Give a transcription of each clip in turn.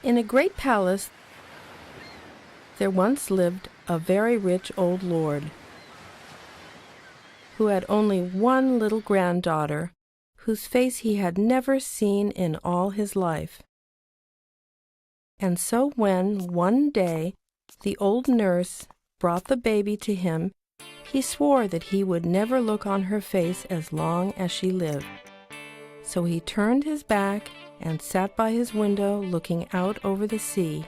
In a great palace there once lived a very rich old lord who had only one little granddaughter whose face he had never seen in all his life. And so when, one day, the old nurse brought the baby to him, he swore that he would never look on her face as long as she lived. So he turned his back and sat by his window looking out over the sea.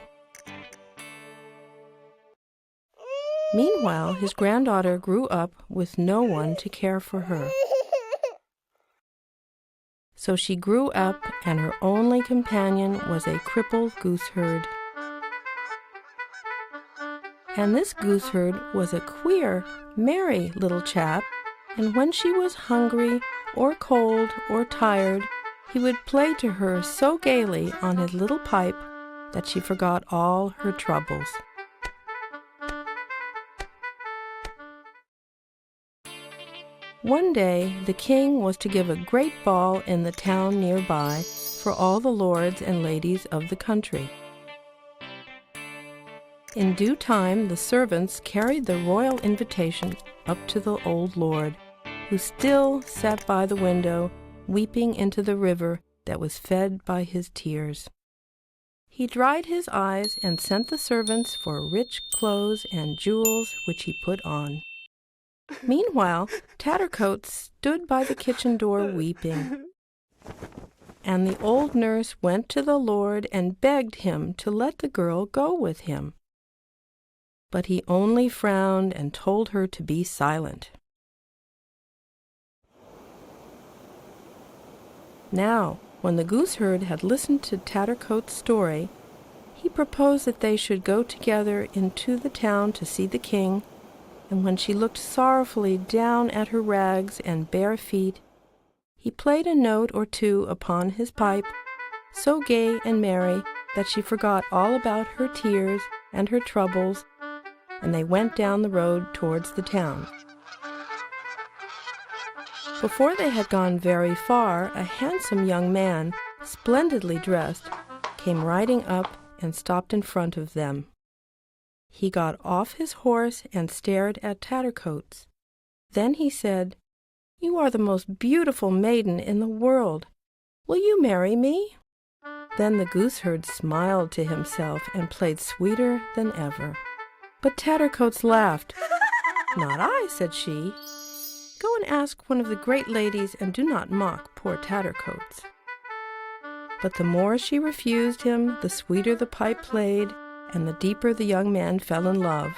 Meanwhile, his granddaughter grew up with no one to care for her. So she grew up, and her only companion was a crippled gooseherd. And this gooseherd was a queer, merry little chap, and when she was hungry or cold or tired, he would play to her so gaily on his little pipe that she forgot all her troubles. One day the king was to give a great ball in the town nearby for all the lords and ladies of the country. In due time the servants carried the royal invitation up to the old lord, who still sat by the window, weeping into the river that was fed by his tears. He dried his eyes and sent the servants for rich clothes and jewels, which he put on. Meanwhile, Tattercoats stood by the kitchen door weeping. And the old nurse went to the lord and begged him to let the girl go with him. But he only frowned and told her to be silent. Now, when the gooseherd had listened to Tattercoats' story, he proposed that they should go together into the town to see the king, and when she looked sorrowfully down at her rags and bare feet, he played a note or two upon his pipe, so gay and merry that she forgot all about her tears and her troubles, and they went down the road towards the town. Before they had gone very far, a handsome young man, splendidly dressed, came riding up and stopped in front of them. He got off his horse and stared at Tattercoats. Then he said, "You are the most beautiful maiden in the world. Will you marry me?" Then the gooseherd smiled to himself and played sweeter than ever. But Tattercoats laughed. "Not I," said she. "Go and ask one of the great ladies, and do not mock poor Tattercoats." But the more she refused him, the sweeter the pipe played, and the deeper the young man fell in love,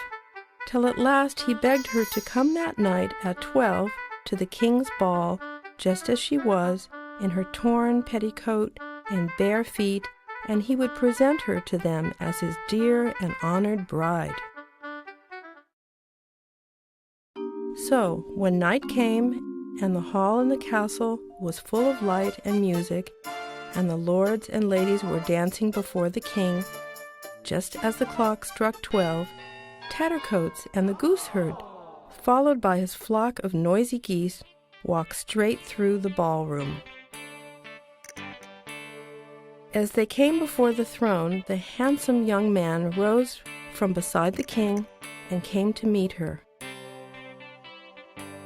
till at last he begged her to come that night at 12 to the king's ball, just as she was, in her torn petticoat and bare feet, and he would present her to them as his dear and honored bride. So, when night came, and the hall in the castle was full of light and music, and the lords and ladies were dancing before the king, just as the clock struck 12, Tattercoats and the gooseherd, followed by his flock of noisy geese, walked straight through the ballroom. As they came before the throne, the handsome young man rose from beside the king and came to meet her.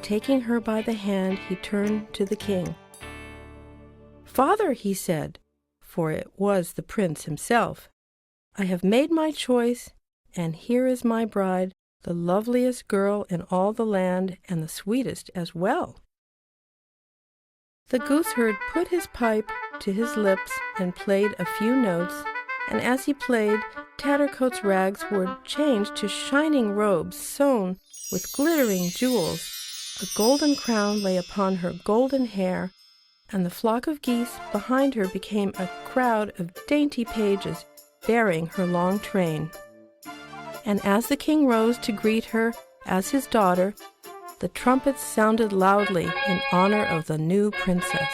Taking her by the hand, he turned to the king. "Father," he said, for it was the prince himself, "I have made my choice, and here is my bride, the loveliest girl in all the land, and the sweetest as well." The gooseherd put his pipe to his lips and played a few notes, and as he played, Tattercoats' rags were changed to shining robes sewn with glittering jewels. A golden crown lay upon her golden hair, and the flock of geese behind her became a crowd of dainty pages bearing her long train. And as the king rose to greet her as his daughter, the trumpets sounded loudly in honor of the new princess.